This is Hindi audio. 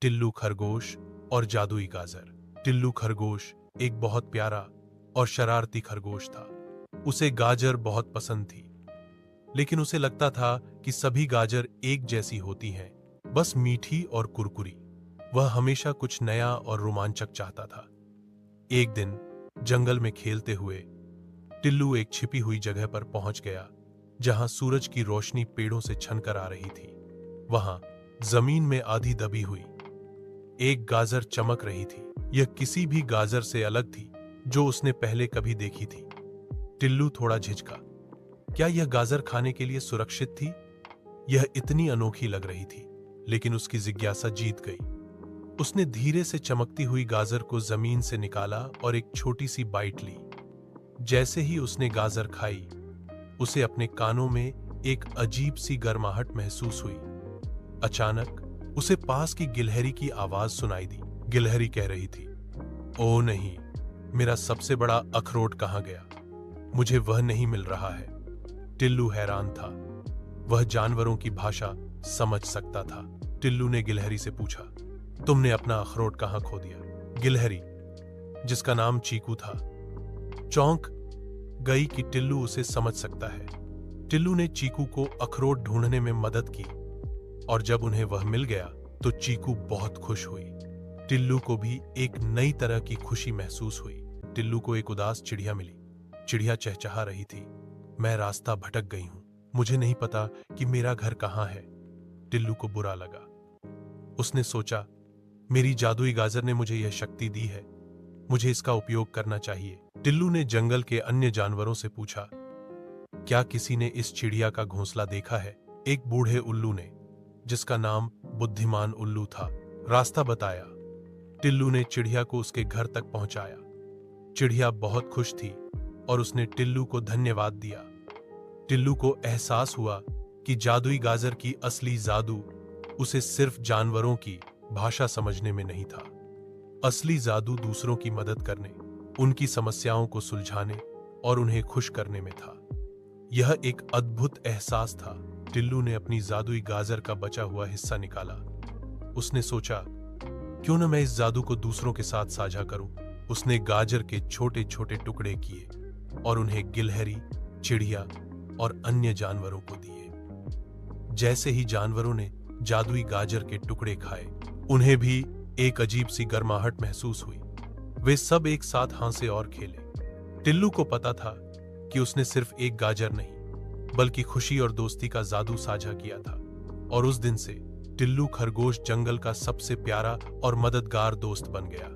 टिल्लू खरगोश और जादुई गाजर। टिल्लू खरगोश एक बहुत प्यारा और शरारती खरगोश था। उसे गाजर बहुत पसंद थी, लेकिन उसे लगता था कि सभी गाजर एक जैसी होती हैं, बस मीठी और कुरकुरी। वह हमेशा कुछ नया और रोमांचक चाहता था। एक दिन जंगल में खेलते हुए टिल्लू एक छिपी हुई जगह पर पहुंच गया, जहां सूरज की रोशनी पेड़ों से छनकर आ रही थी। वहां जमीन में आधी दबी हुई एक गाजर चमक रही थी। यह किसी भी गाजर से अलग थी जो उसने पहले कभी देखी थी। टिल्लू थोड़ा झिझका। क्या यह गाजर खाने के लिए सुरक्षित थी? यह इतनी अनोखी लग रही थी, लेकिन उसकी जिज्ञासा जीत गई। उसने धीरे से चमकती हुई गाजर को जमीन से निकाला और एक छोटी सी बाइट ली। जैसे ही उसने गाजर खाई, उसे अपने कानों में एक अजीब सी गर्माहट महसूस हुई। अचानक उसे पास की गिलहरी की आवाज सुनाई दी। गिलहरी कह रही थी, ओ नहीं, मेरा सबसे बड़ा अखरोट कहां गया? मुझे वह नहीं मिल रहा है। टिल्लू हैरान था। वह जानवरों की भाषा समझ सकता था। टिल्लू ने गिलहरी से पूछा, तुमने अपना अखरोट कहां खो दिया? गिलहरी, जिसका नाम चीकू था, चौंक गई कि टिल्लू उसे समझ सकता है। टिल्लू ने चीकू को अखरोट ढूंढने में मदद की, और जब उन्हें वह मिल गया तो चीकू बहुत खुश हुई। टिल्लू को भी एक नई तरह की खुशी महसूस हुई। टिल्लू को एक उदास चिड़िया मिली। चिड़िया चहचहा रही थी, मैं रास्ता भटक गई हूं, मुझे नहीं पता कि मेरा घर कहां है। टिल्लू को बुरा लगा। उसने सोचा, मेरी जादुई गाजर ने मुझे यह शक्ति दी है, मुझे इसका उपयोग करना चाहिए। टिल्लू ने जंगल के अन्य जानवरों से पूछा, क्या किसी ने इस चिड़िया का घोंसला देखा है? एक बूढ़े उल्लू ने, जिसका नाम बुद्धिमान उल्लू था, रास्ता बताया। टिल्लू ने चिड़िया को उसके घर तक पहुंचाया। चिड़िया बहुत खुश थी और उसने टिल्लू को धन्यवाद दिया। टिल्लू को एहसास हुआ कि जादुई गाजर की असली जादू उसे सिर्फ जानवरों की भाषा समझने में नहीं था। असली जादू दूसरों की मदद करने, उनकी समस्याओं को सुलझाने और उन्हें खुश करने में था। यह एक अद्भुत एहसास था। टिल्लू ने अपनी जादुई गाजर का बचा हुआ हिस्सा निकाला। उसने सोचा, क्यों न मैं इस जादू को दूसरों के साथ साझा करूं। उसने गाजर के छोटे छोटे टुकड़े किए और उन्हें गिलहरी, चिड़िया और अन्य जानवरों को दिए। जैसे ही जानवरों ने जादुई गाजर के टुकड़े खाए, उन्हें भी एक अजीब सी गर्माहट महसूस हुई। वे सब एक साथ हंसे और खेले। टिल्लू को पता था कि उसने सिर्फ एक गाजर नहीं, बल्कि खुशी और दोस्ती का जादू साझा किया था। और उस दिन से टिल्लू खरगोश जंगल का सबसे प्यारा और मददगार दोस्त बन गया।